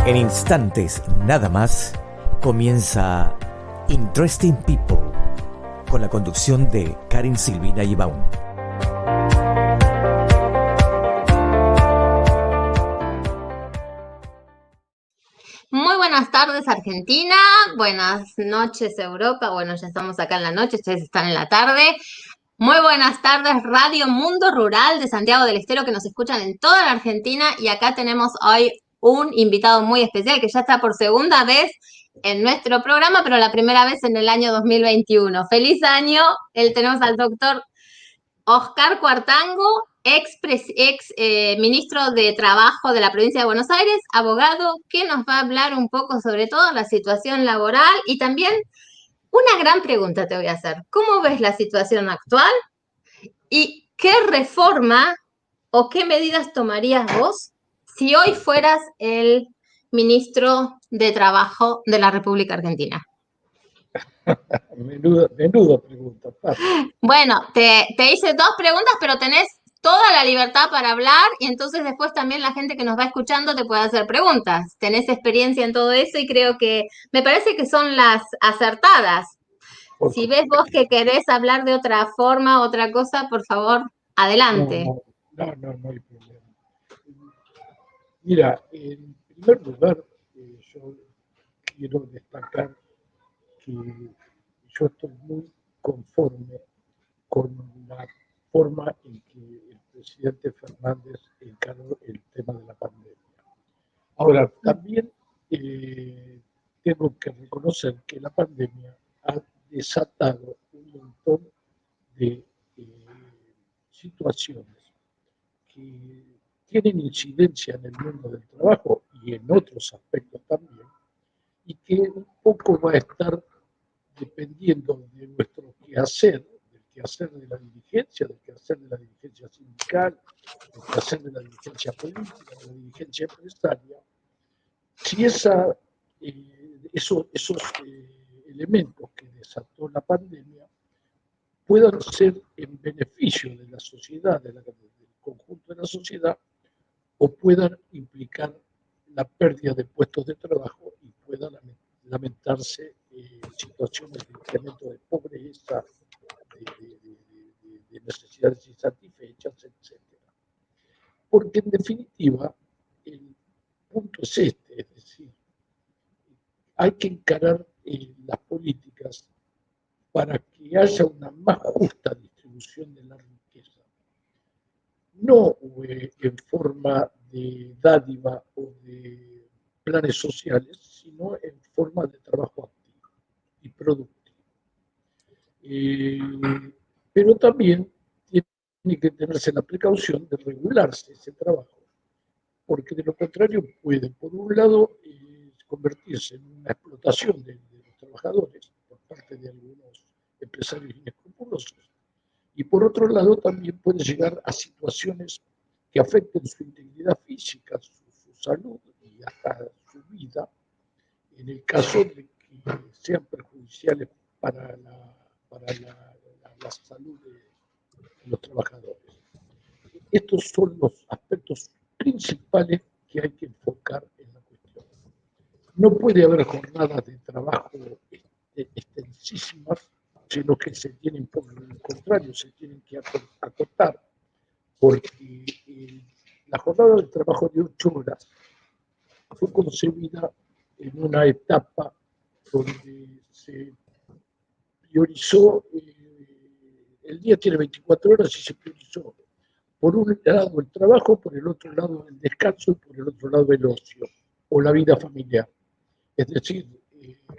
En instantes nada más comienza Interesting People con la conducción de Karen Silvina Ibaun. Muy buenas tardes Argentina, buenas noches Europa, bueno ya estamos acá en la noche, ustedes están en la tarde. Muy buenas tardes Radio Mundo Rural de Santiago del Estero que nos escuchan en toda la Argentina y acá tenemos hoy un invitado muy especial que ya está por segunda vez en nuestro programa, pero la primera vez en el año 2021. ¡Feliz año! Tenemos al doctor Oscar Cuartango, ex ministro de Trabajo de la provincia de Buenos Aires, abogado, que nos va a hablar un poco sobre todo la situación laboral y también una gran pregunta te voy a hacer. ¿Cómo ves la situación actual y qué reforma o qué medidas tomarías vos si hoy fueras el ministro de Trabajo de la República Argentina? Menuda pregunta. Bueno, te hice dos preguntas, pero tenés toda la libertad para hablar y entonces después también la gente que nos va escuchando te puede hacer preguntas. Tenés experiencia en todo eso y creo que me parece que son las acertadas. Si ves vos que querés hablar de otra forma, otra cosa, por favor, adelante. No hay problema. Mira, en primer lugar, yo quiero destacar que yo estoy muy conforme con la forma en que el presidente Fernández encaró el tema de la pandemia. Ahora, también tengo que reconocer que la pandemia ha desatado un montón de situaciones que tienen incidencia en el mundo del trabajo y en otros aspectos también, y que un poco va a estar dependiendo de nuestro quehacer, del quehacer de la dirigencia, del quehacer de la dirigencia sindical, del quehacer de la dirigencia política, de la dirigencia empresaria, si esos elementos que desató la pandemia puedan ser en beneficio de la sociedad, del conjunto de la sociedad, o puedan implicar la pérdida de puestos de trabajo y puedan lamentarse situaciones de incremento de pobreza, de necesidades insatisfechas, etc. Porque en definitiva, el punto es este, es decir, hay que encarar las políticas para que haya una más justa distribución de la riqueza, no en forma de dádiva o de planes sociales, sino en forma de trabajo activo y productivo. Pero también tiene que tenerse la precaución de regularse ese trabajo, porque de lo contrario puede, por un lado, convertirse en una explotación de los trabajadores por parte de algunos empresarios inescrupulosos, y por otro lado también puede llegar a situaciones que afecten su integridad física, su salud y hasta su vida, en el caso de que sean perjudiciales para la salud de los trabajadores. Estos son los aspectos principales que hay que enfocar en la cuestión. No puede haber jornadas de trabajo extensísimas, sino que se tienen, por el contrario, se tienen que acotar, porque la jornada de trabajo de 8 horas fue concebida en una etapa donde se priorizó, el día tiene 24 horas y se priorizó por un lado el trabajo, por el otro lado el descanso y por el otro lado el ocio o la vida familiar. Es decir,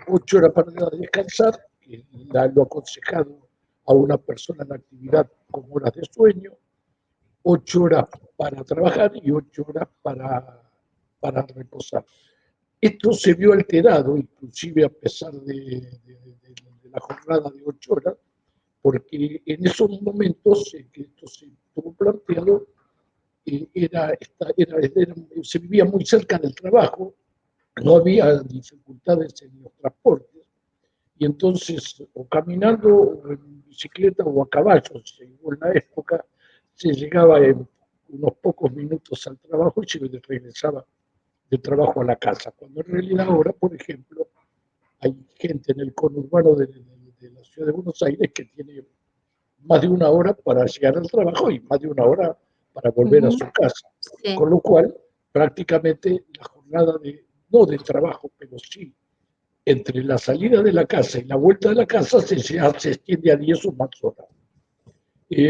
8 horas para descansar, que lo aconsejado a una persona en actividad con horas de sueño, 8 horas para trabajar y 8 horas para reposar. Esto se vio alterado, inclusive a pesar de la jornada de 8 horas, porque en esos momentos en que esto se estuvo planteado, se vivía muy cerca del trabajo, no había dificultades en los transportes, y entonces o caminando o en bicicleta o a caballo, según la época, se llegaba en unos pocos minutos al trabajo y se regresaba de trabajo a la casa, cuando en realidad ahora, por ejemplo, hay gente en el conurbano de la ciudad de Buenos Aires que tiene más de una hora para llegar al trabajo y más de una hora para volver a Ujú, su casa. sí. Con lo cual, prácticamente la jornada no de trabajo, pero sí, entre la salida de la casa y la vuelta de la casa se extiende a 10 o más horas.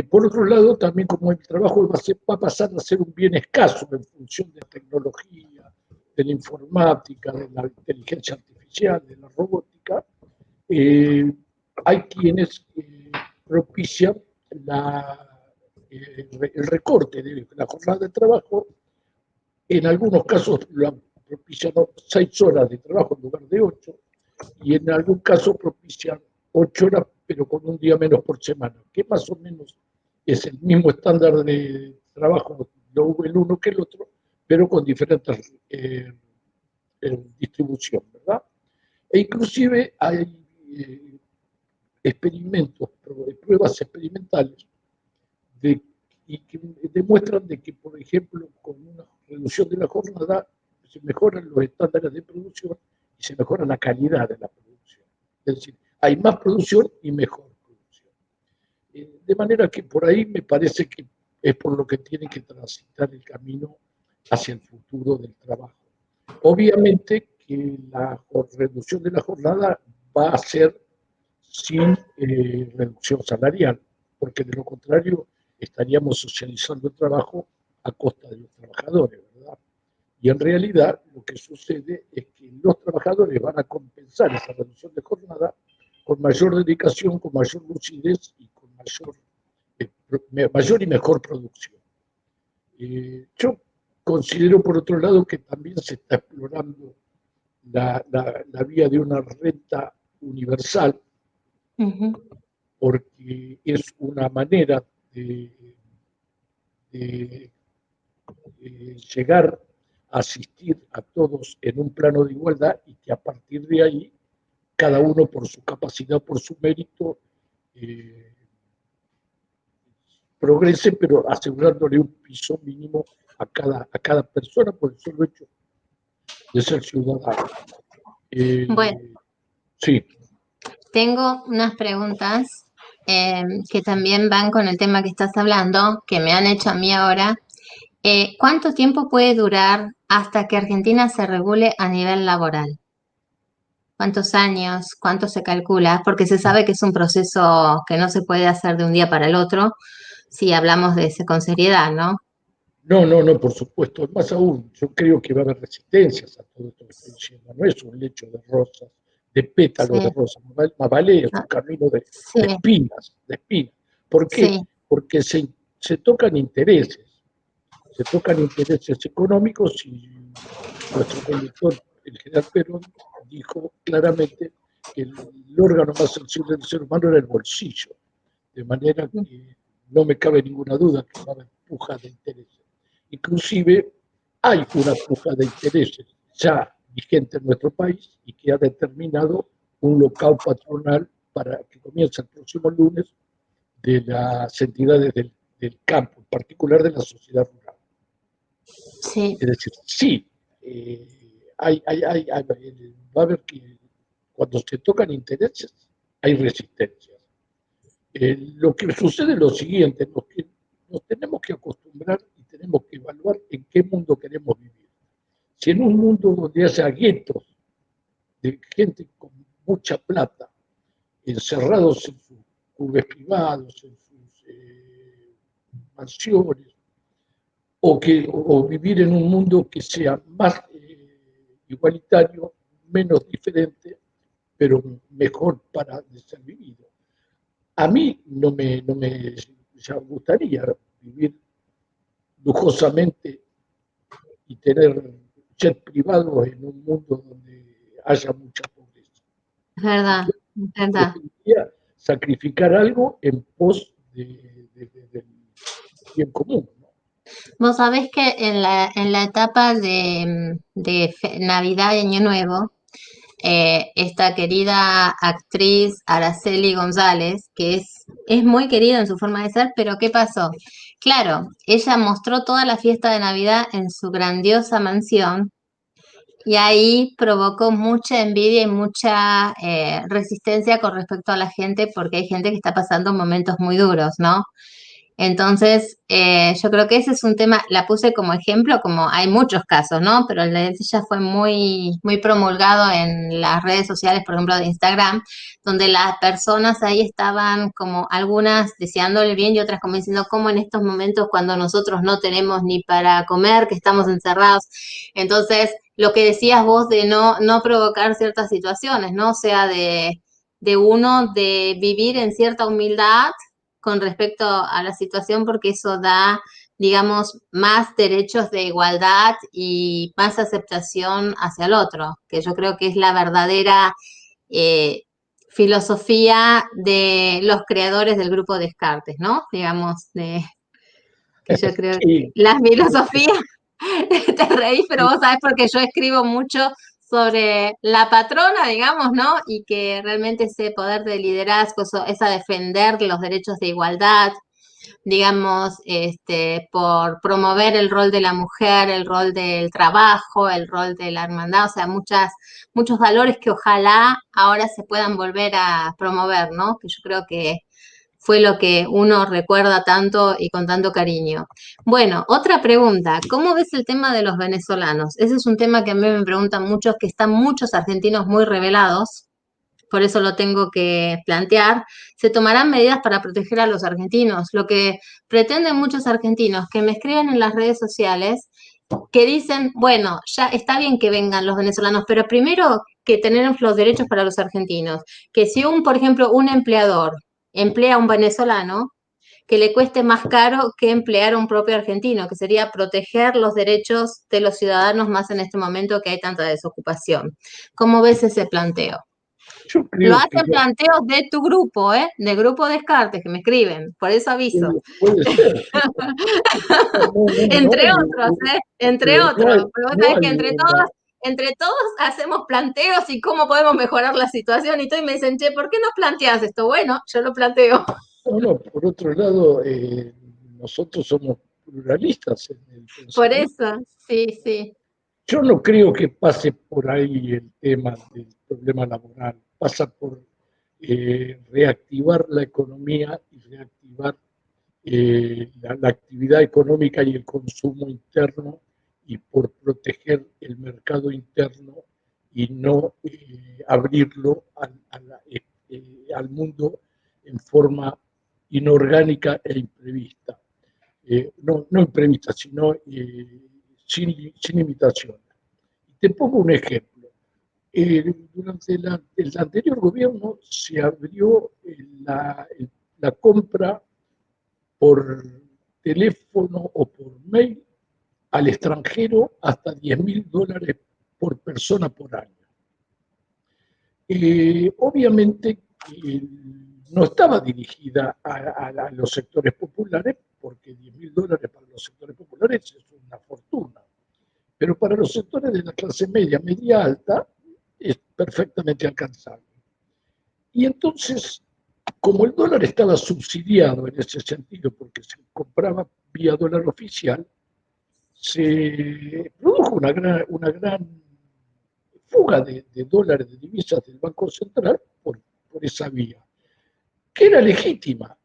Por otro lado, también como el trabajo va a pasar a ser un bien escaso en función de la tecnología, de la informática, de la inteligencia artificial, de la robótica, hay quienes propician el recorte de la jornada de trabajo. En algunos casos lo propician 6 horas de trabajo en lugar de 8, y en algún caso propician 8 horas, pero con un día menos por semana, que más o menos es el mismo estándar de trabajo, el uno que el otro, pero con diferentes distribución, ¿verdad? E inclusive hay experimentos, pruebas experimentales y que demuestran de que, por ejemplo, con una reducción de la jornada se mejoran los estándares de producción y se mejora la calidad de la producción. Es decir, hay más producción y mejor producción. De manera que por ahí me parece que es por lo que tiene que transitar el camino hacia el futuro del trabajo. Obviamente que la reducción de la jornada va a ser sin reducción salarial, porque de lo contrario estaríamos socializando el trabajo a costa de los trabajadores, ¿verdad? Y en realidad lo que sucede es que los trabajadores van a compensar esa reducción de jornada con mayor dedicación, con mayor lucidez y con mayor y mejor producción. Yo considero, por otro lado, que también se está explorando la vía de una renta universal, porque es una manera de llegar a asistir a todos en un plano de igualdad y que a partir de ahí, cada uno por su capacidad, por su mérito, progrese, pero asegurándole un piso mínimo a cada persona por el solo hecho de ser ciudadano. Bueno, Sí. tengo unas preguntas que también van con el tema que estás hablando, que me han hecho a mí ahora. ¿Cuánto tiempo puede durar hasta que Argentina se regule a nivel laboral? ¿Cuántos años? ¿Cuánto se calcula? Porque se sabe que es un proceso que no se puede hacer de un día para el otro, si hablamos de ese con seriedad, ¿no? No, por supuesto. Más aún, yo creo que va a haber resistencias a todo esto que estoy diciendo. No es un lecho de rosas, de pétalos de Sí, rosas. Más vale es un ah, camino sí, de espinas, de espinas. ¿Por qué? sí, Porque se tocan intereses. Se tocan intereses económicos y nuestro conductor, el general Perón, dijo claramente que el órgano más sensible del ser humano era el bolsillo. De manera que no me cabe ninguna duda que va a haber puja de intereses. Inclusive hay una puja de intereses ya vigente en nuestro país y que ha determinado un local patronal para que comience el próximo lunes de las entidades del campo, en particular de la sociedad rural. sí. Es decir, sí, va a haber que cuando se tocan intereses hay resistencias. Lo que sucede es lo siguiente, nos tenemos que acostumbrar y tenemos que evaluar en qué mundo queremos vivir. Si en un mundo donde haya guetos de gente con mucha plata, encerrados en sus clubes privados, en sus mansiones, o vivir en un mundo que sea más igualitario, menos diferente, pero mejor para ser vivido. A mí no me gustaría vivir lujosamente y tener jet privado en un mundo donde haya mucha pobreza. Es verdad, Yo es verdad. preferiría sacrificar algo en pos del bien común, ¿no? Vos sabés que en la etapa de Navidad y Año Nuevo, esta querida actriz Araceli González, que es muy querida en su forma de ser, pero ¿qué pasó? Claro, ella mostró toda la fiesta de Navidad en su grandiosa mansión Y ahí provocó mucha envidia y mucha resistencia con respecto a la gente, porque hay gente que está pasando momentos muy duros, ¿no? Entonces, yo creo que ese es un tema, la puse como ejemplo, como hay muchos casos, ¿no? Pero el de ella fue muy promulgado en las redes sociales, por ejemplo, de Instagram, donde las personas ahí estaban como algunas deseándole bien y otras como diciendo, como en estos momentos cuando nosotros no tenemos ni para comer, que estamos encerrados. Entonces, lo que decías vos de no provocar ciertas situaciones, ¿no? O sea, de uno de vivir en cierta humildad con respecto a la situación porque eso da, digamos, más derechos de igualdad y más aceptación hacia el otro, que yo creo que es la verdadera eh, filosofía de los creadores del grupo Descartes, ¿no? Digamos, que yo creo que Sí, la filosofía, te reís, pero vos sabés porque yo escribo mucho sobre la patrona, digamos, ¿no? Y que realmente ese poder de liderazgo, es a defender los derechos de igualdad, digamos, por promover el rol de la mujer, el rol del trabajo, el rol de la hermandad, o sea, muchos valores que ojalá ahora se puedan volver a promover, ¿no? Que yo creo que fue lo que uno recuerda tanto y con tanto cariño. Bueno, otra pregunta, ¿cómo ves el tema de los venezolanos? Ese es un tema que a mí me preguntan muchos, que están muchos argentinos muy rebelados, por eso lo tengo que plantear. ¿Se tomarán medidas para proteger a los argentinos? Lo que pretenden muchos argentinos que me escriben en las redes sociales, que dicen, bueno, ya está bien que vengan los venezolanos, pero primero que tener los derechos para los argentinos, que si por ejemplo, un empleador emplea a un venezolano, que le cueste más caro que emplear a un propio argentino, que sería proteger los derechos de los ciudadanos más en este momento que hay tanta desocupación. ¿Cómo ves ese planteo? yo Lo creo que hacen planteos de tu grupo, ¿eh? De grupo Descartes, que me escriben, por eso aviso. puede ser, sí. No, Entre otros, ¿eh? Entre no otros. hay, Pero vos no sabés hay que una, entre todos hacemos planteos y cómo podemos mejorar la situación y todo, y me dicen, che, ¿por qué no planteas esto? Bueno, yo lo planteo. no, por otro lado, nosotros somos pluralistas en el Por pensamiento. eso, sí, sí. Yo no creo que pase por ahí el tema del problema laboral, pasa por reactivar la economía y reactivar la actividad económica y el consumo interno y por proteger el mercado interno y no abrirlo al mundo en forma inorgánica e imprevista. No imprevista, sino sin limitaciones. Te pongo un ejemplo. Durante el anterior gobierno se abrió la compra por teléfono o por mail al extranjero hasta $10.000 por persona por año. Obviamente no estaba dirigida a los sectores populares, porque $10.000 para los sectores populares es una fortuna, pero para los sectores de la clase media, media alta, es perfectamente alcanzable. Y entonces, como el dólar estaba subsidiado en ese sentido, porque se compraba vía dólar oficial, se produjo una gran fuga de dólares, de divisas del Banco Central por esa vía, que era legítima,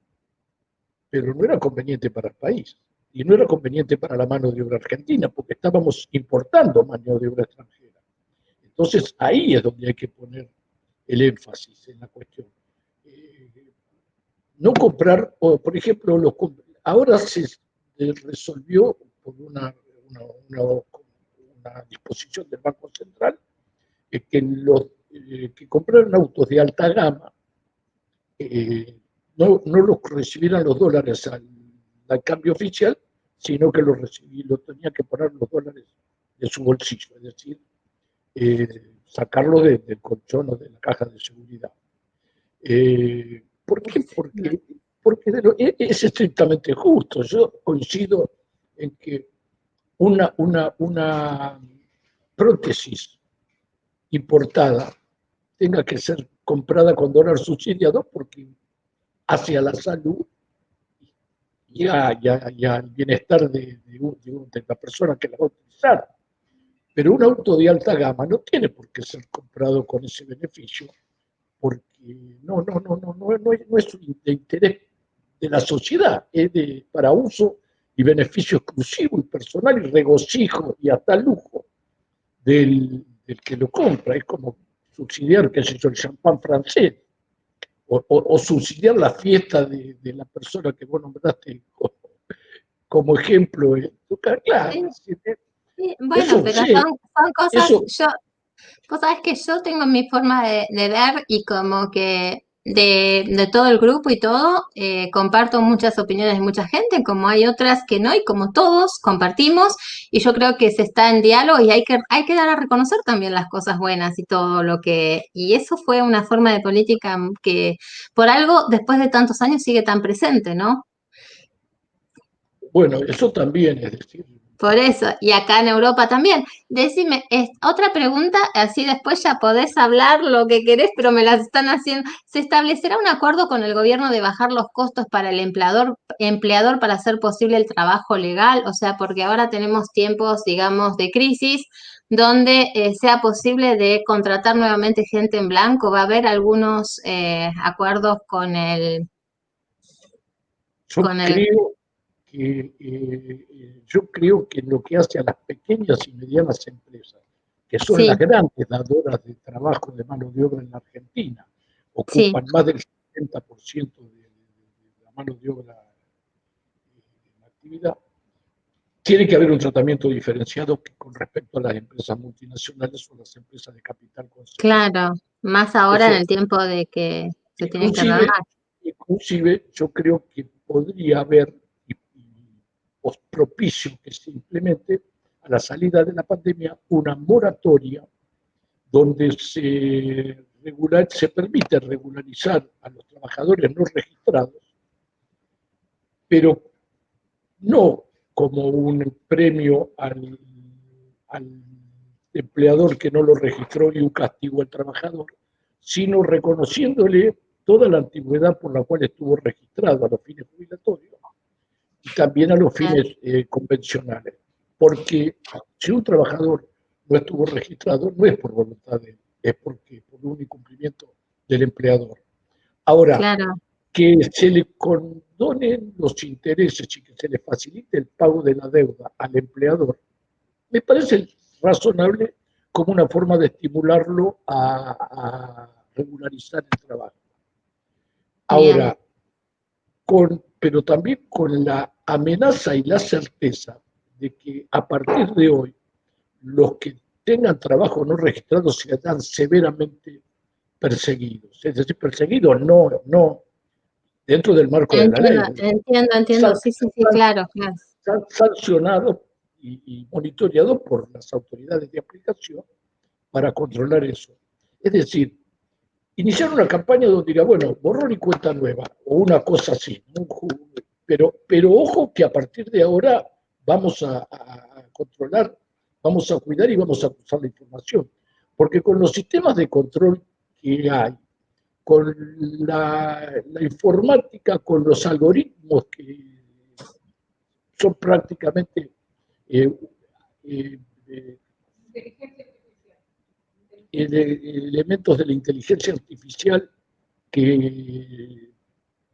pero no era conveniente para el país. Y no era conveniente para la mano de obra argentina, porque estábamos importando mano de obra extranjera. Entonces ahí es donde hay que poner el énfasis en la cuestión. No comprar, o por ejemplo, ahora se resolvió por una disposición del Banco Central que compraron autos de alta gama no los recibieran los dólares al cambio oficial, sino que lo tenía que poner los dólares de su bolsillo, es decir, sacarlo del colchón o de la caja de seguridad. ¿Por qué? Porque es estrictamente justo. Yo coincido en que una prótesis importada tenga que ser comprada con dólar subsidiado porque hacia la salud y al bienestar de la persona que la va a utilizar. Pero un auto de alta gama no tiene por qué ser comprado con ese beneficio, porque no es de interés de la sociedad, es para uso y beneficio exclusivo y personal y regocijo y hasta lujo del que lo compra. Es como subsidiar, qué sé yo, el champán francés, o subsidiar la fiesta de la persona que vos nombraste como ejemplo. Claro, Sí, sí, bueno, eso pero sí, son cosas, eso, vos sabés que yo tengo mi forma de ver y como que de todo el grupo y todo, comparto muchas opiniones de mucha gente, como hay otras que no, y como todos compartimos, y yo creo que se está en diálogo y hay que dar a reconocer también las cosas buenas y todo lo que, y eso fue una forma de política que por algo después de tantos años sigue tan presente, ¿no? bueno, eso también es decir, Por eso, y acá en Europa también. Decime, otra pregunta, así después ya podés hablar lo que querés, pero me las están haciendo. ¿Se establecerá un acuerdo con el gobierno de bajar los costos para el empleador para hacer posible el trabajo legal? O sea, porque ahora tenemos tiempos, digamos, de crisis donde sea posible de contratar nuevamente gente en blanco. ¿Va a haber algunos acuerdos yo con el, creo yo creo que lo que hace a las pequeñas y medianas empresas, que son las sí, grandes dadoras de trabajo de mano de obra en la Argentina, sí, ocupan más del 70% de la mano de obra en la actividad, tiene que haber un tratamiento diferenciado con respecto a las empresas multinacionales o las empresas de capital concentrado. claro, más ahora en Eso, el tiempo de que se tienen que inclusive, rearmar. inclusive yo creo que podría haber propicio que se implemente a la salida de la pandemia una moratoria donde se permite regularizar a los trabajadores no registrados, pero no como un premio al empleador que no lo registró y un castigo al trabajador, sino reconociéndole toda la antigüedad por la cual estuvo registrado a los fines jubilatorios y también a los fines convencionales. Porque si un trabajador no estuvo registrado, no es por voluntad de él, es porque por un incumplimiento del empleador. Ahora, Claro, que se le condonen los intereses y que se le facilite el pago de la deuda al empleador, me parece razonable como una forma de estimularlo a regularizar el trabajo. bien. Ahora, pero también con la amenaza y la certeza de que a partir de hoy los que tengan trabajo no registrado serán severamente perseguidos. Es decir, perseguidos no dentro del marco de la Entiendo, ley, entiendo. Sí, sí, sí, claro, claro. sancionados y monitoreados por las autoridades de aplicación para controlar eso. Es decir, iniciar una campaña donde diga, bueno, borrón y cuenta nueva, o una cosa así, ¿no? Pero ojo que a partir de ahora vamos a controlar, vamos a cuidar y vamos a cruzar la información. Porque con los sistemas de control que hay, con la informática, con los algoritmos que son prácticamente eh, eh, eh, elementos de la inteligencia artificial que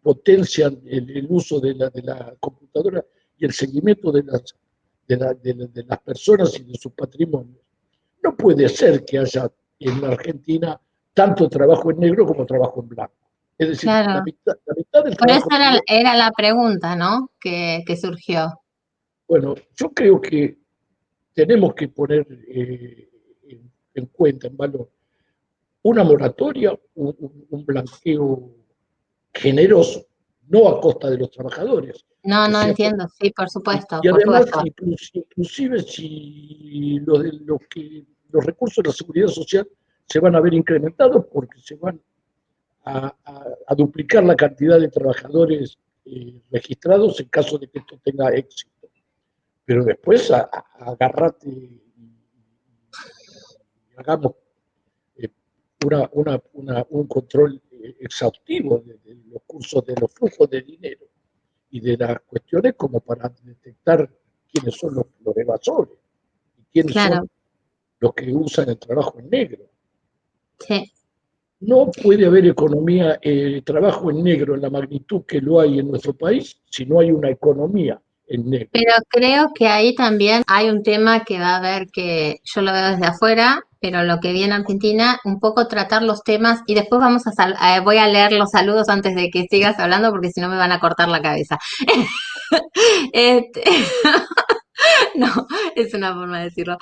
potencian el uso de la computadora y el seguimiento de las personas y de sus patrimonios. No puede ser que haya en la Argentina tanto trabajo en negro como trabajo en blanco. Es decir, Claro. la mitad del Por eso trabajo que era la pregunta, ¿no? Que surgió. bueno, yo creo que tenemos que poner en cuenta, en valor, una moratoria, un blanqueo generoso, no a costa de los trabajadores, No, que no sea entiendo. Sí, por supuesto, y por además, supuesto. inclusive si los recursos de la seguridad social se van a ver incrementados porque se van a duplicar la cantidad de trabajadores registrados en caso de que esto tenga éxito. Pero después agarrate y hagamos eh, un control exhaustivo de los cursos, de los flujos de dinero y de las cuestiones como para detectar quiénes son los evasores y quiénes Claro. son los que usan el trabajo en negro. Sí. No puede haber economía, trabajo en negro en la magnitud que lo hay en nuestro país si no hay una economía en negro. Pero creo que ahí también hay un tema que va a haber que yo lo veo desde afuera, pero lo que vi en Argentina, un poco tratar los temas y después voy a leer los saludos antes de que sigas hablando porque si no me van a cortar la cabeza. Este, no, es una forma de decirlo.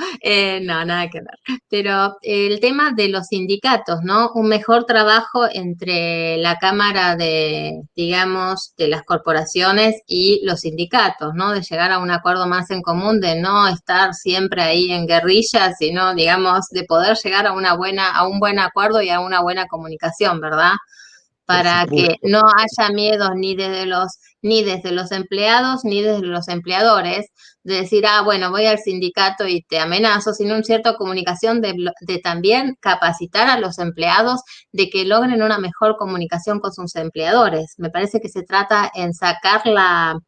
No, nada que ver. Pero el tema de los sindicatos, ¿no? Un mejor trabajo entre la Cámara de, digamos, de las corporaciones y los sindicatos, ¿no? De llegar a un acuerdo más en común, de no estar siempre ahí en guerrilla, sino, digamos, de poder llegar a a un buen acuerdo y a una buena comunicación, ¿verdad? Por Para que supuesto. no haya miedos ni desde los empleados ni desde los empleadores de decir, ah, bueno, voy al sindicato y te amenazo, sino una cierta comunicación de también capacitar a los empleados de que logren una mejor comunicación con sus empleadores. Me parece que se trata en sacar la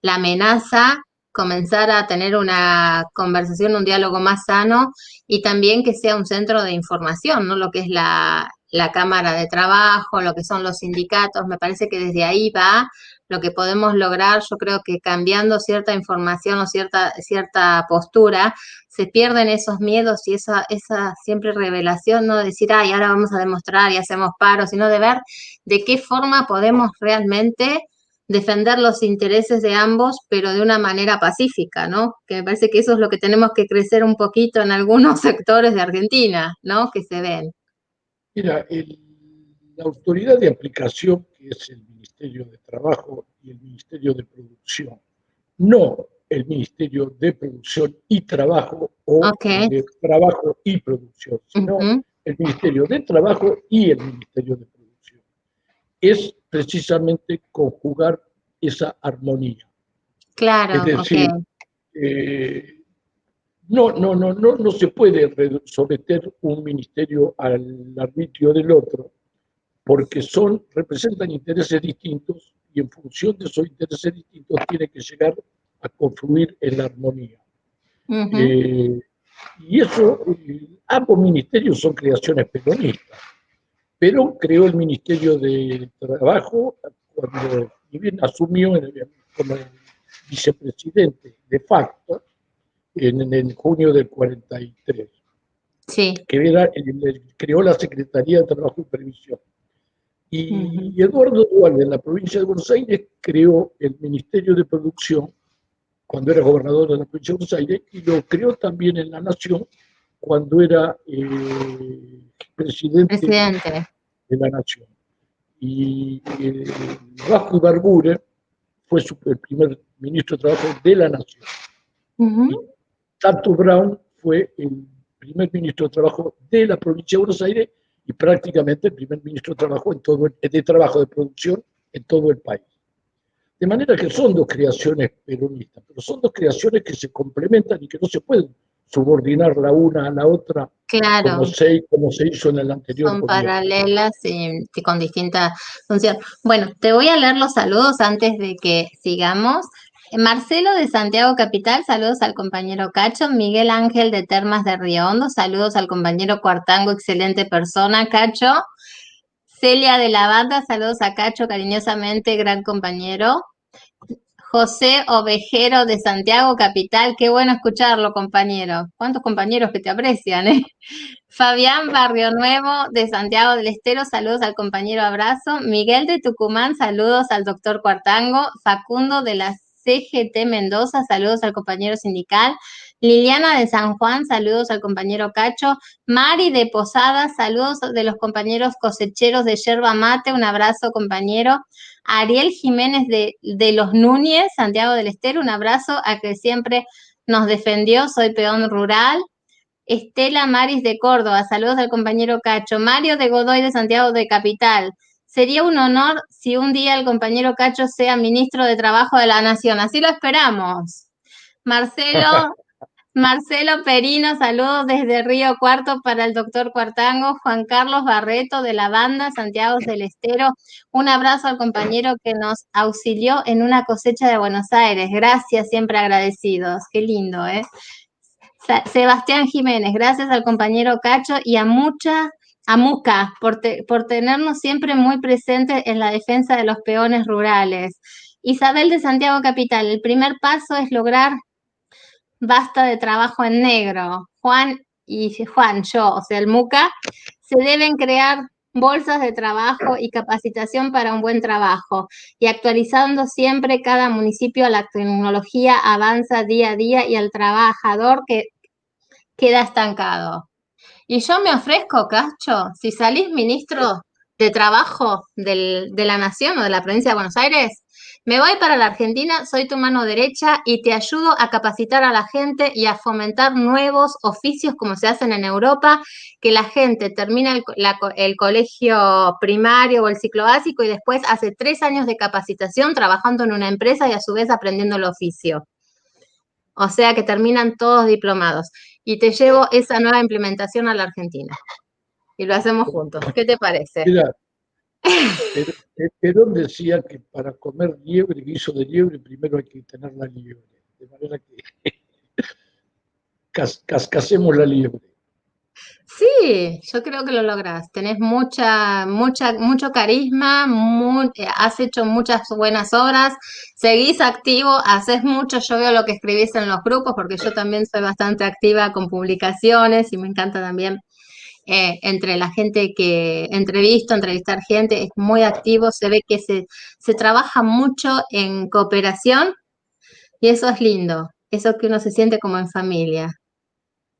amenaza, comenzar a tener una conversación, un diálogo más sano y también que sea un centro de información, ¿no? Lo que es la Cámara de Trabajo, lo que son los sindicatos, me parece que desde ahí va lo que podemos lograr. Yo creo que cambiando cierta información o cierta postura, se pierden esos miedos y esa siempre revelación, no de decir, ay, ahora vamos a demostrar y hacemos paro, sino de ver de qué forma podemos realmente defender los intereses de ambos, pero de una manera pacífica, ¿no? Que me parece que eso es lo que tenemos que crecer un poquito en algunos sectores de Argentina, ¿no? Que se ven. Mira, la autoridad de aplicación, que es el Ministerio de Trabajo y el Ministerio de Producción, no el Ministerio de Producción y Trabajo o Ok. el de Trabajo y Producción, sino Ujú. el Ministerio de Trabajo y el Ministerio de Producción. Es precisamente conjugar esa armonía. Es Claro, ok. decir, no se puede someter un ministerio al arbitrio del otro, porque representan intereses distintos y en función de esos intereses distintos tiene que llegar a confluir en la armonía. Ujú. Eh, y eso, ambos ministerios son creaciones peronistas, pero creó el Ministerio de Trabajo cuando bien asumió como vicepresidente de facto en junio del 43, Sí. que creó la Secretaría de Trabajo y Previsión. Ujú. Y Eduardo Duhalde, en la provincia de Buenos Aires, creó el Ministerio de Producción cuando era gobernador de la provincia de Buenos Aires y lo creó también en la Nación cuando era presidente Presidente. de la Nación. Y Vasco Ibarbure fue el primer ministro de Trabajo de la Nación. Y Ujú. Tato Brown fue el primer ministro de Trabajo de la provincia de Buenos Aires y prácticamente el primer ministro de Trabajo de producción en todo el país. De manera que son dos creaciones peronistas, pero son dos creaciones que se complementan y que no se pueden subordinar la una a la otra Claro, como se hizo en el anterior son gobierno. paralelas y con distinta función. Bueno, te voy a leer los saludos antes de que sigamos. Marcelo de Santiago Capital, saludos al compañero Cacho. Miguel Ángel de Termas de Río Hondo, saludos al compañero Cuartango, excelente persona, Cacho. Celia de la Banda, saludos a Cacho, cariñosamente, gran compañero. José Ovejero de Santiago Capital, qué bueno escucharlo, compañero. ¿Cuántos compañeros que te aprecian, eh? Fabián Barrio Nuevo de Santiago del Estero, saludos al compañero Abrazo. Miguel de Tucumán, saludos al doctor Cuartango. Facundo de la CGT Mendoza, saludos al compañero sindical. Liliana de San Juan, saludos al compañero Cacho. Mari de Posadas, saludos de los compañeros cosecheros de Yerba Mate, un abrazo compañero. Ariel Jiménez de Los Núñez, Santiago del Estero, un abrazo a que siempre nos defendió, soy peón rural. Estela Maris de Córdoba, saludos al compañero Cacho. Mario de Godoy de Santiago de Capital. Sería un honor si un día el compañero Cacho sea ministro de Trabajo de la Nación. Así lo esperamos. Marcelo, Marcelo Perino, saludos desde Río Cuarto para el doctor Cuartango. Juan Carlos Barreto de la banda Santiago del Estero. Un abrazo al compañero que nos auxilió en una cosecha de Buenos Aires. Gracias, siempre agradecidos. Qué lindo, ¿eh? Sebastián Jiménez, gracias al compañero Cacho y a Muca por tenernos siempre muy presentes en la defensa de los peones rurales. Isabel de Santiago Capital, el primer paso es lograr basta de trabajo en negro. Juan, yo, o sea, el Muca, se deben crear bolsas de trabajo y capacitación para un buen trabajo y actualizando siempre cada municipio. La tecnología avanza día a día y el trabajador que queda estancado. Y yo me ofrezco, Cacho, si salís ministro de Trabajo de la Nación o de la provincia de Buenos Aires, me voy para la Argentina, soy tu mano derecha y te ayudo a capacitar a la gente y a fomentar nuevos oficios como se hacen en Europa, que la gente termina el colegio primario o el ciclo básico y después hace 3 años de capacitación trabajando en una empresa y a su vez aprendiendo el oficio. O sea que terminan todos diplomados. Y te llevo esa nueva implementación a la Argentina. Y lo hacemos juntos. ¿Qué te parece? Mira, Perón decía que para comer liebre, guiso de liebre, primero hay que tener la liebre. De manera que cascasemos la liebre. Sí, yo creo que lo lográs. Tenés mucho carisma, has hecho muchas buenas obras, seguís activo, haces mucho. Yo veo lo que escribís en los grupos, porque yo también soy bastante activa con publicaciones y me encanta también entre la gente que entrevistar gente, es muy activo, se ve que se trabaja mucho en cooperación y eso es lindo, eso que uno se siente como en familia.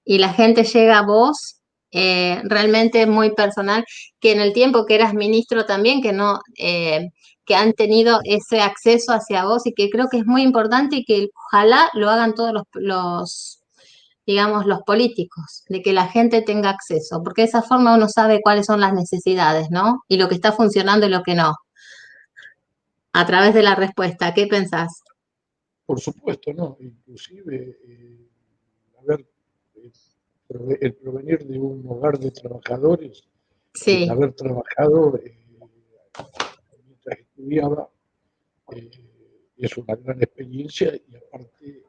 Y la gente llega a vos realmente muy personal, que en el tiempo que eras ministro también, que no, que han tenido ese acceso hacia vos y que creo que es muy importante y que ojalá lo hagan todos digamos, los políticos, de que la gente tenga acceso, porque de esa forma uno sabe cuáles son las necesidades, ¿no? Y lo que está funcionando y lo que no, a través de la respuesta. ¿Qué pensás? Por supuesto, ¿no? Inclusive, a ver, el provenir de un hogar de trabajadores, el Sí. haber trabajado mientras estudiaba, eh, es una gran experiencia y aparte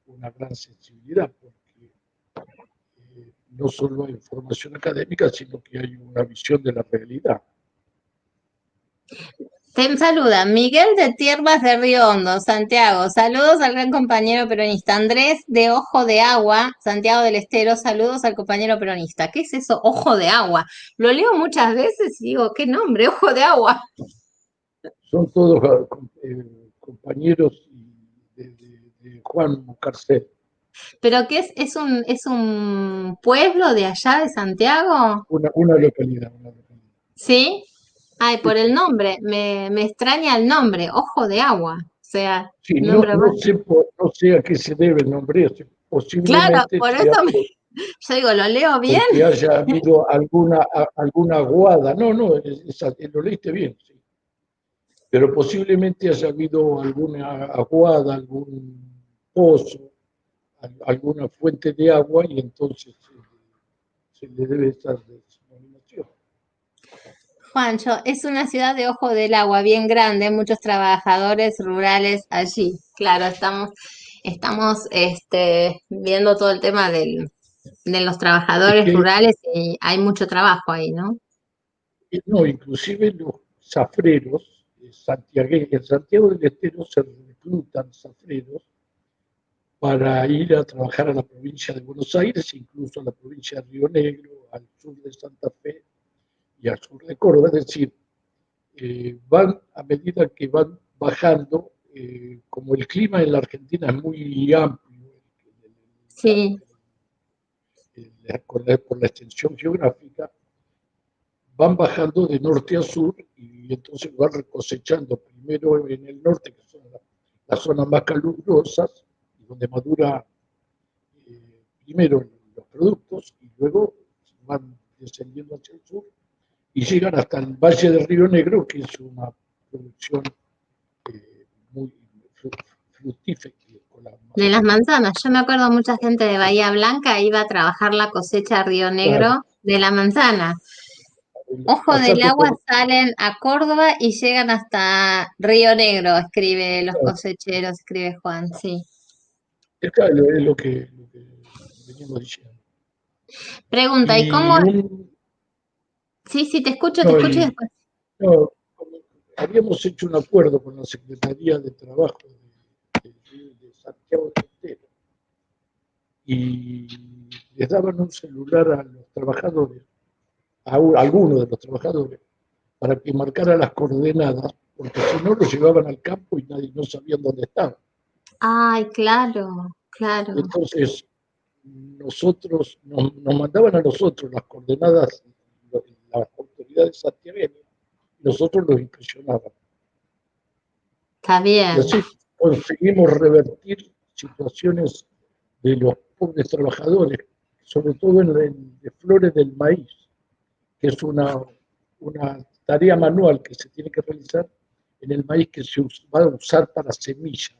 una gran sensibilidad, porque no solo hay formación académica, sino que hay una visión de la realidad. Te saluda Miguel de Tierras de Río Hondo, Santiago. Saludos al gran compañero peronista. Andrés de Ojo de Agua, Santiago del Estero. Saludos al compañero peronista. ¿Qué es eso? Ojo de Agua. Lo leo muchas veces y digo, ¿qué nombre? Ojo de Agua. Son todos compañeros de Juan Carcel. ¿Pero qué es? ¿Es un pueblo de allá de Santiago? Una localidad, una localidad. ¿Sí? Ay, Sí, por el nombre. Me extraña el nombre. Ojo de Agua. O sea, sí, no, nombre no, raro. sé no sé a qué se debe el nombre, Claro, posiblemente por sea eso yo digo, ¿lo leo bien? porque haya habido alguna aguada. No, no, lo leíste bien, sí. Pero posiblemente haya habido alguna aguada, algún pozo, alguna fuente de agua y entonces se le debe esa denominación. Juancho, es una ciudad de Ojo del Agua bien grande, muchos trabajadores rurales allí. Claro, estamos viendo todo el tema de los Es trabajadores que, rurales y hay mucho trabajo ahí, ¿no? no, inclusive los zafreros santiagueños, en Santiago del Estero se reclutan zafreros para ir a trabajar a la provincia de Buenos Aires, incluso a la provincia de Río Negro, al sur de Santa Fe y al sur de Córdoba. Es decir, van a medida que van bajando, como el clima en la Argentina es muy amplio, Sí. por la extensión geográfica, van bajando de norte a sur y entonces van cosechando primero en el norte, que son las zonas más calurosas, donde madura primero los productos y luego van descendiendo hacia el sur y llegan hasta el Valle del Río Negro, que es una producción muy fructífera. De las manzanas. Yo me acuerdo mucha gente de Bahía Blanca iba a trabajar la cosecha a Río Claro, Negro de la manzana. Ojo del pasando Agua por, salen a Córdoba y llegan hasta Río Negro, escribe los claro, cosecheros, escribe Juan, sí. claro, es lo que veníamos diciendo. Pregunta, ¿y cómo? Y un, Sí, sí, te escucho no, y después. no, habíamos hecho un acuerdo con la Secretaría de Trabajo de Santiago del Estero y les daban un celular a los trabajadores, a algunos de los trabajadores, para que marcara las coordenadas, porque si no los llevaban al campo y nadie no sabía dónde estaban. Ay, claro, claro. Entonces, nos mandaban a nosotros las coordenadas, las autoridades santiagueñas, y nosotros los impresionábamos. Está Y bien. así conseguimos revertir situaciones de los pobres trabajadores, sobre todo de flores del maíz, que es una tarea manual que se tiene que realizar en el maíz que se va a usar para semilla,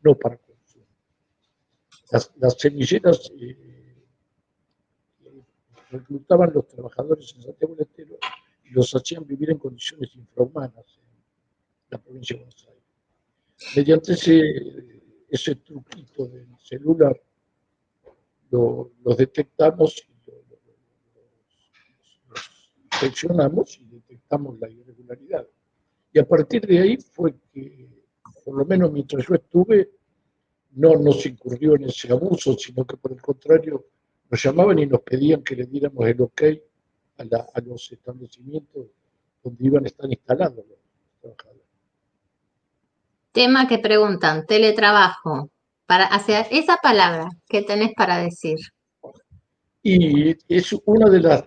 no para consumo. Las semilleras reclutaban los trabajadores en Santiago del Estero y los hacían vivir en condiciones infrahumanas en la provincia de Buenos Aires. Mediante ese truquito del celular, los detectamos y los inspeccionamos y detectamos la irregularidad. Y a partir de ahí fue que, por lo menos mientras yo estuve, no nos incurrió en ese abuso, sino que por el contrario nos llamaban y nos pedían que le diéramos el ok a los establecimientos donde iban a estar instalados los trabajadores. Tema que preguntan, teletrabajo. Para hacer esa palabra, ¿qué tenés para decir? Y es una de las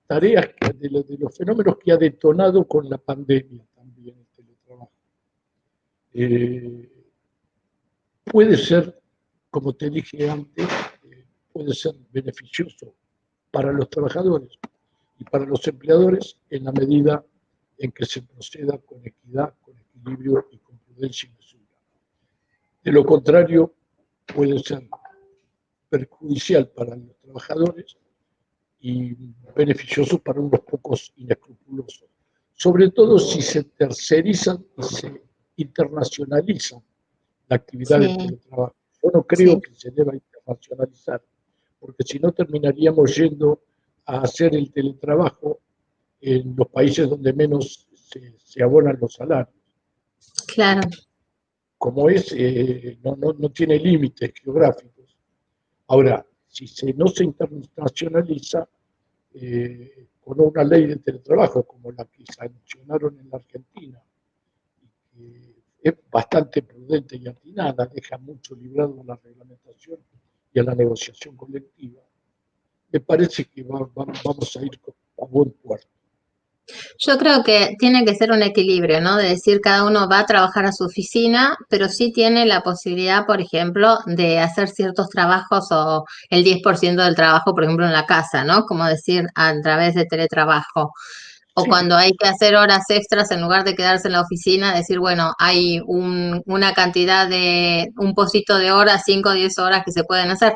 tareas, de los fenómenos que ha detonado con la pandemia también el teletrabajo. Puede ser, como te dije antes, puede ser beneficioso para los trabajadores y para los empleadores en la medida en que se proceda con equidad, con equilibrio y con prudencia y mesura. De lo contrario, puede ser perjudicial para los trabajadores y beneficioso para unos pocos inescrupulosos. Sobre todo si se tercerizan y se internacionalizan la actividad del Sí, teletrabajo. Yo no creo sí. que se deba internacionalizar, porque si no terminaríamos yendo a hacer el teletrabajo en los países donde menos se abonan los salarios. Claro. Como es, no tiene límites geográficos. Ahora, si no se internacionaliza, con una ley de teletrabajo como la que sancionaron en la Argentina, que es bastante prudente y atinada, deja mucho librado a la reglamentación y a la negociación colectiva, me parece que vamos a ir a buen puerto. Yo creo que tiene que ser un equilibrio, ¿no? De decir, cada uno va a trabajar a su oficina, pero sí tiene la posibilidad, por ejemplo, de hacer ciertos trabajos o el 10% del trabajo, por ejemplo, en la casa, ¿no? Como decir, a través de teletrabajo. O Sí, cuando hay que hacer horas extras, en lugar de quedarse en la oficina, decir, bueno, hay una cantidad de, un pocito de horas, 5 o 10 horas que se pueden hacer.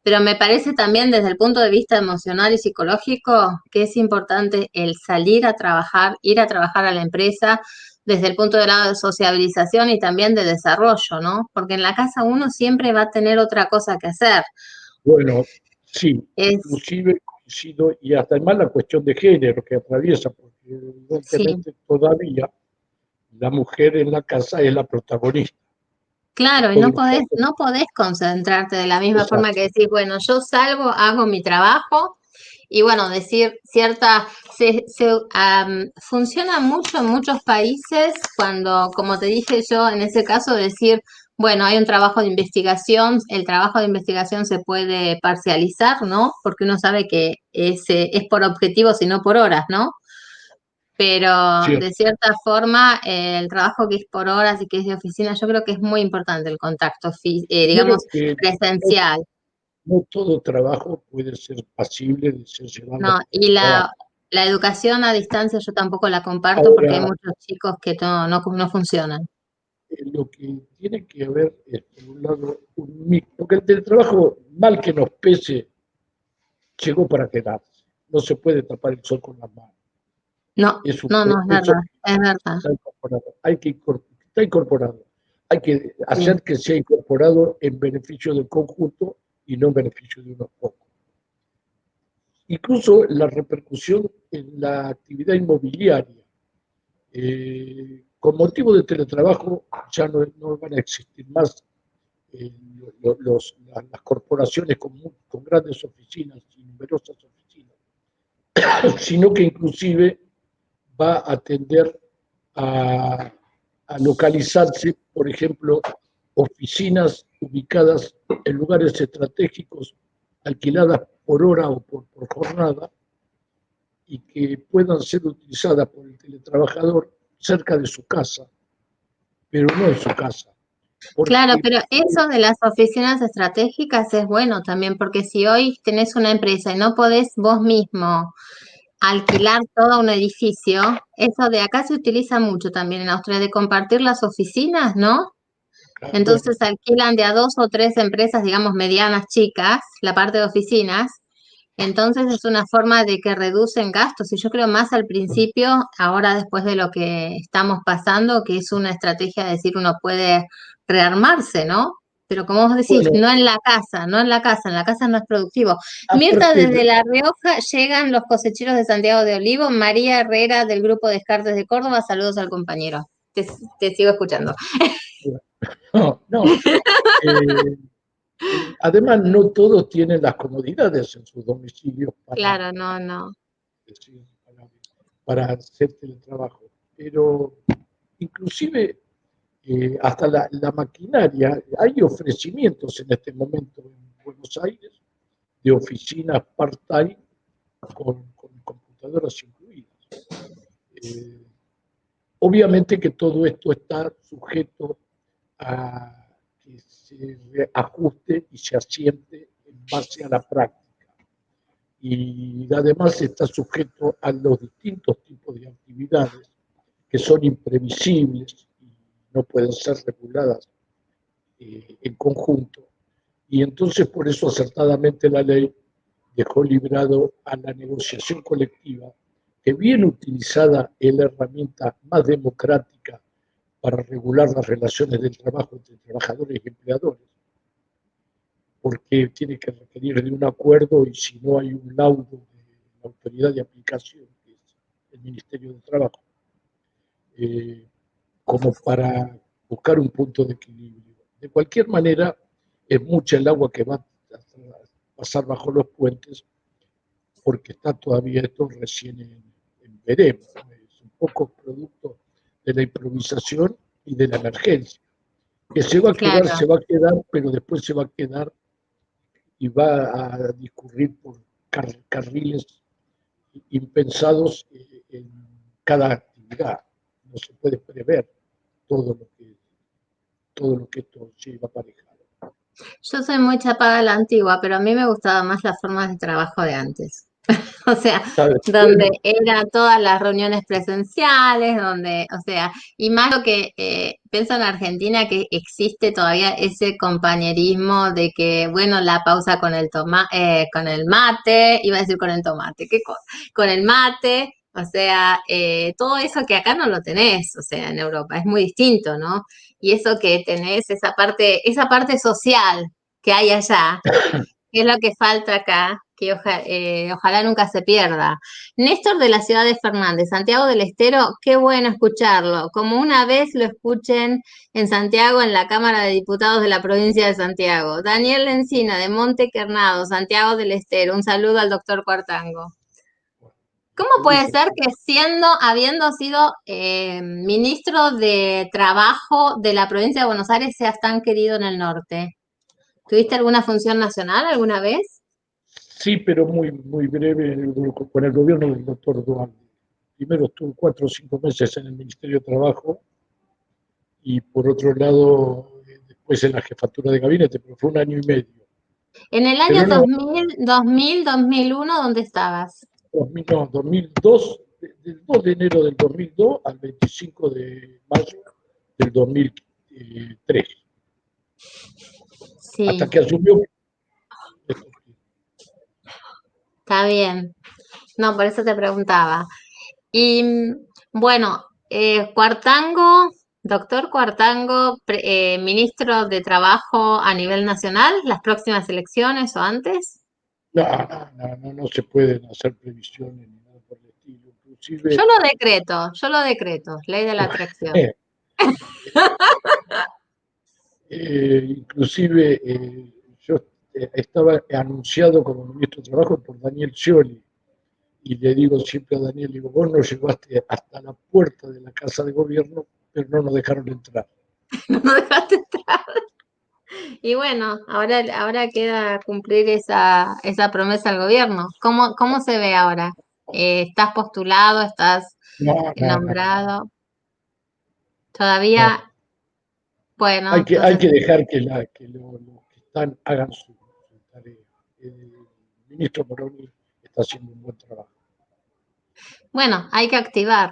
Pero me parece también desde el punto de vista emocional y psicológico que es importante el salir a trabajar, ir a trabajar a la empresa, desde el punto de lado de sociabilización y también de desarrollo, ¿no? Porque en la casa uno siempre va a tener otra cosa que hacer. bueno, sí, Es, inclusive coincido, y hasta más la cuestión de género que atraviesa, porque sí. evidentemente todavía la mujer en la casa es la protagonista de Claro, y todo el fondo. no podés concentrarte de la misma forma que Exacto. decir, bueno, yo salgo, hago mi trabajo y bueno, decir cierta, funciona mucho en muchos países cuando, como te dije yo, en ese caso decir, bueno, hay un trabajo de investigación, el trabajo de investigación se puede parcializar, ¿no? Porque uno sabe que es por objetivos y no por horas, ¿no? Pero de Cierto. cierta forma, el trabajo que es por horas y que es de oficina, yo creo que es muy importante el contacto, digamos, Primero que presencial, no todo trabajo puede ser pasible de ser llevado a ¿no? Y trabajo. la educación a distancia yo tampoco la comparto porque hay Ahora, muchos chicos que no funcionan. lo que tiene que haber es, por un lado, un mix, porque el teletrabajo, mal que nos pese, llegó para quedarse. No se puede tapar el sol con las manos. No, Es un no, no, es proceso verdad, es verdad. que está incorporado. Está incorporado. Hay que Sí, hacer que sea incorporado en beneficio del conjunto y no en beneficio de unos pocos. Incluso la repercusión en la actividad inmobiliaria. Con motivo de teletrabajo ya no van a existir más las corporaciones con grandes oficinas y numerosas oficinas, sino que inclusive va a tender a localizarse, por ejemplo, oficinas ubicadas en lugares estratégicos, alquiladas por hora o por jornada, y que puedan ser utilizadas por el teletrabajador cerca de su casa, pero no en su casa. Claro, Porque, pero eso de las oficinas estratégicas es bueno también, porque si hoy tenés una empresa y no podés vos mismo alquilar todo un edificio, eso de acá se utiliza mucho también en Austria, de compartir las oficinas, ¿no? bueno, Entonces alquilan de a 2 o 3 empresas, digamos, medianas, chicas, la parte de oficinas. Entonces es una forma de que reducen gastos y yo creo más al principio, ahora después de lo que estamos pasando, que es una estrategia de decir uno puede rearmarse, ¿no? Pero como vos decís, bueno, no en la casa, no en la casa no es productivo. Mirta, aparte, desde La Rioja llegan los cosecheros de Santiago de Olivo, María Herrera del Grupo Descartes de Córdoba, saludos al compañero. Te sigo escuchando. no, eh, además no todos tienen las comodidades en sus domicilios Claro, no, no. para hacer teletrabajo, pero inclusive hasta la maquinaria, hay ofrecimientos en este momento en Buenos Aires de oficinas part-time con computadoras incluidas. Eh, Obviamente que todo esto está sujeto a que se ajuste y se asiente en base a la práctica. Y además está sujeto a los distintos tipos de actividades que son imprevisibles y no pueden ser reguladas en conjunto. Y entonces por eso acertadamente la ley dejó librado a la negociación colectiva, que bien utilizada es la herramienta más democrática para regular las relaciones del trabajo entre trabajadores y empleadores, porque tiene que requerir de un acuerdo y si no hay un laudo de la autoridad de aplicación, que es el Ministerio de Trabajo, como para buscar un punto de equilibrio. De cualquier manera, es mucha el agua que va a pasar bajo los puentes porque está todavía esto recién en veremos. Es un poco producto de la improvisación y de la emergencia. Que Claro. se va a quedar, pero después se va a quedar y va a discurrir por carriles impensados en cada actividad. No se puede prever todo todo lo que esto lleva aparejado. Yo soy muy chapada a la antigua, pero a mí me gustaba más las formas de trabajo de antes. O sea, ¿Sabes? donde Bueno, eran todas las reuniones presenciales, donde, o sea, y más lo que pienso en Argentina, que existe todavía ese compañerismo de que, bueno, la pausa con con el mate, iba a decir con el tomate, qué cosa, con el mate, o sea, todo eso que acá no lo tenés, o sea, en Europa, es muy distinto, ¿no? Y eso que tenés, esa parte social que hay allá, que es lo que falta acá, que ojalá nunca se pierda. Néstor de la ciudad de Fernández, Santiago del Estero, qué bueno escucharlo. Como una vez lo escuchen en Santiago, en la Cámara de Diputados de la provincia de Santiago. Daniel Lencina, de Monte Quernado, Santiago del Estero, un saludo al doctor Cuartango. ¿Cómo puede ser que habiendo sido ministro de Trabajo de la provincia de Buenos Aires, seas tan querido en el norte? ¿Tuviste alguna función nacional alguna vez? sí, pero muy breve con el gobierno del doctor Duarte. Primero estuve 4 o 5 meses en el Ministerio de Trabajo y por otro lado después en la jefatura de gabinete, pero fue 1 año y medio. En el Pero año no, 2000, 2001, ¿dónde estabas? 2002, del 2 de enero del 2002 al 25 de mayo del 2003, hasta Sí, que asumió. está bien. No, por eso te preguntaba. Y bueno, Cuartango Doctor Cuartango, ministro de Trabajo a nivel nacional, las próximas elecciones o antes. No, no se pueden hacer previsiones ni nada por el estilo. Inclusive, Yo lo decreto, ley de la atracción. eh, inclusive yo estaba anunciado como ministro de Trabajo por Daniel Scioli, y le digo siempre a Daniel, digo, vos nos llevaste hasta la puerta de la Casa de Gobierno, pero no nos dejaron entrar. No nos dejaste entrar. Y bueno, ahora queda cumplir esa promesa al gobierno. ¿Cómo se ve ahora? ¿Estás postulado? ¿Estás No. nombrado? No. Todavía, bueno, Hay entonces, que dejar que los que están hagan su tarea. El ministro Moroni está haciendo un buen trabajo. bueno, hay que activar.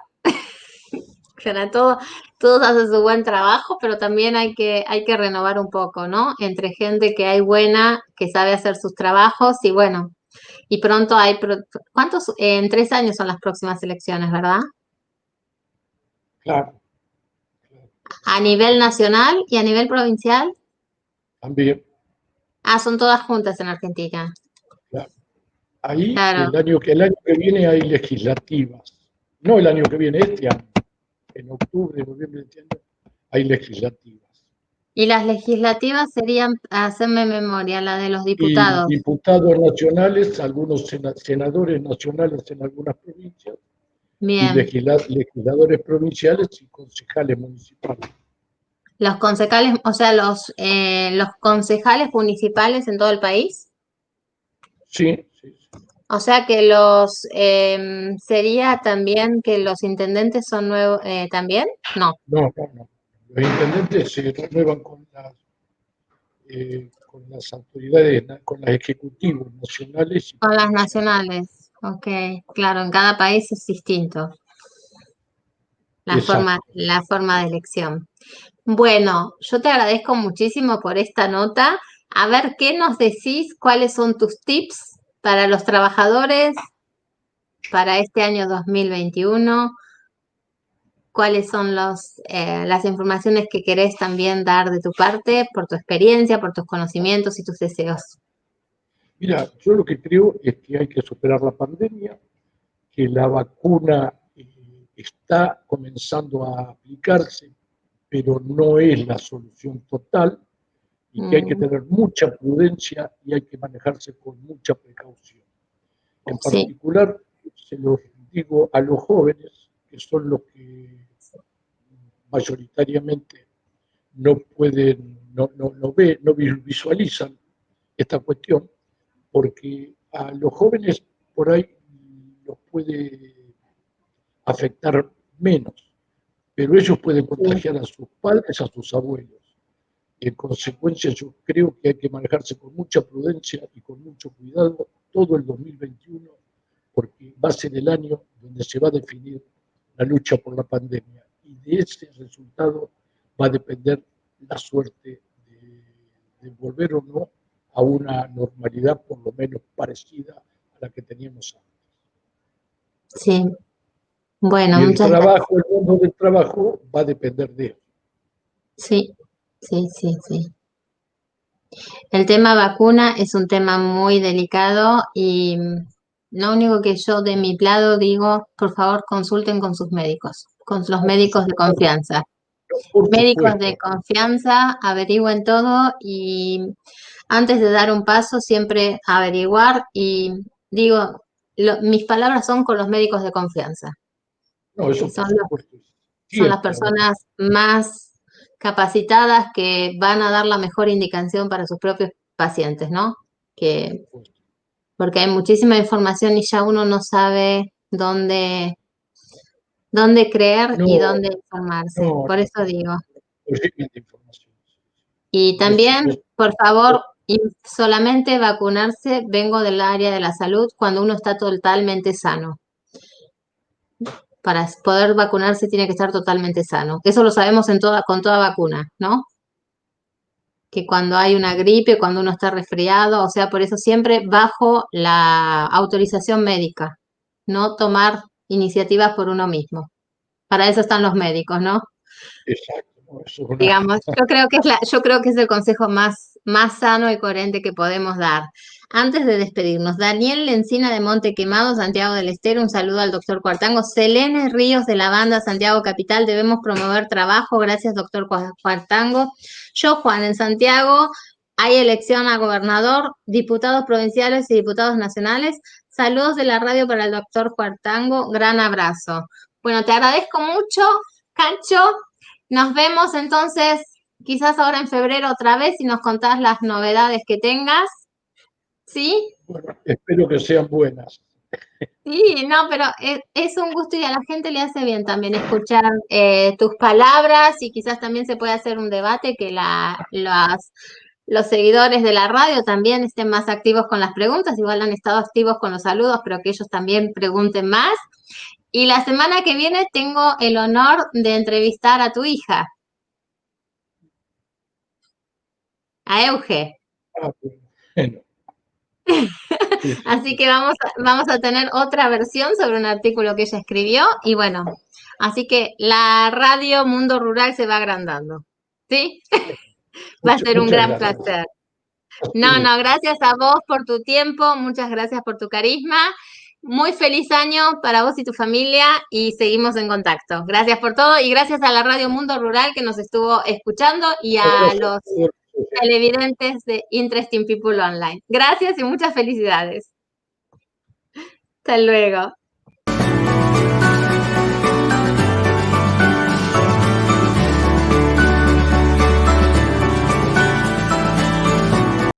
Para todos hacen su buen trabajo, pero también hay que renovar un poco, ¿no? Entre gente que hay buena, que sabe hacer sus trabajos y bueno, y pronto ¿cuántos? En 3 años son las próximas elecciones, ¿verdad? Claro, claro, A nivel nacional y a nivel provincial. también. Ah, son todas juntas en Argentina. Claro. Ahí Claro. el año que viene hay legislativas. No el año que viene, este año. En octubre, noviembre de este año hay legislativas. Y las legislativas serían, hacerme memoria, la de los Y diputados. diputados nacionales, algunos senadores nacionales en algunas provincias, y Bien. legisladores provinciales y concejales municipales. Los concejales, o sea, los concejales municipales en todo el país. Sí, sí, sí. O sea que sería también que los intendentes son nuevos también. No, No. Los intendentes se renuevan con las autoridades, con las ejecutivos nacionales y con las provinciales. nacionales. Ok, claro, en cada país es distinto Exacto. la forma de elección. Bueno, yo te agradezco muchísimo por esta nota. A ver, ¿qué nos decís? ¿Cuáles son tus tips para los trabajadores para este año 2021? ¿Cuáles son las informaciones que querés también dar de tu parte, por tu experiencia, por tus conocimientos y tus deseos? Mira, yo lo que creo es que hay que superar la pandemia, que la vacuna está comenzando a aplicarse, pero no es la solución total, y que hay que Mm, tener mucha prudencia y hay que manejarse con mucha precaución. En sí, particular, se los digo a los jóvenes, que son los que mayoritariamente no pueden, no visualizan esta cuestión, porque a los jóvenes por ahí los puede afectar menos, pero ellos pueden sí, contagiar a sus padres, a sus abuelos. En consecuencia, yo creo que hay que manejarse con mucha prudencia y con mucho cuidado todo el 2021, porque va a ser el año donde se va a definir la lucha por la pandemia. Y de ese resultado va a depender la suerte de volver o no a una normalidad por lo menos parecida a la que teníamos antes. sí. Bueno, Y el muchas gracias. trabajo, el mundo del trabajo va a depender de eso. Sí, sí, sí, sí. El tema vacuna es un tema muy delicado y lo único que yo de mi lado digo, por favor, consulten con sus médicos, con los médicos de confianza. Por Médicos de supuesto. confianza, averigüen todo y antes de dar un paso siempre averiguar y digo, mis palabras son con los médicos de confianza, No, que eso por supuesto. son las Siempre va a personas más capacitadas que van a dar la mejor indicación para sus propios pacientes, ¿no? Que, pasar. porque hay muchísima información y ya uno no sabe dónde creer y No, dónde informarse. no, Por eso digo. de información. Y No también, es- por favor, y solamente vacunarse, vengo del área de la salud, cuando uno está totalmente sano. Para poder vacunarse tiene que estar totalmente sano. Eso lo sabemos con toda vacuna, ¿no? Que cuando hay una gripe, cuando uno está resfriado, o sea, por eso siempre bajo la autorización médica, no tomar iniciativas por uno mismo. Para eso están los médicos, ¿no? Exacto, ¿no? Eso es una... Digamos, yo creo que es el consejo más sano y coherente que podemos dar. Antes de despedirnos, Daniel Lencina de Monte Quemado, Santiago del Estero, un saludo al doctor Cuartango. Selene Ríos de la banda Santiago Capital, debemos promover trabajo, gracias doctor Cuartango. Yo, Juan, en Santiago hay elección a gobernador, diputados provinciales y diputados nacionales. Saludos de la radio para el doctor Cuartango, gran abrazo. Bueno, te agradezco mucho, Cacho. Nos vemos entonces, quizás ahora en febrero otra vez y nos contás las novedades que tengas, ¿sí? Bueno, espero que sean buenas. Sí, no, pero es un gusto y a la gente le hace bien también escuchar tus palabras y quizás también se puede hacer un debate que los seguidores de la radio también estén más activos con las preguntas, igual han estado activos con los saludos, pero que ellos también pregunten más. Y la semana que viene tengo el honor de entrevistar a tu hija, a Euge. Ah, bueno, sí, sí, Así que vamos a tener otra versión sobre un artículo que ella escribió y bueno, así que la radio Mundo Rural se va agrandando, ¿sí? Va a ser un muchas gran gracias. placer. Sí, No, gracias a vos por tu tiempo, muchas gracias por tu carisma. Muy feliz año para vos y tu familia y seguimos en contacto. Gracias por todo y gracias a la Radio Mundo Rural que nos estuvo escuchando y a gracias. los televidentes de Interesting People Online. Gracias y muchas felicidades. Hasta luego.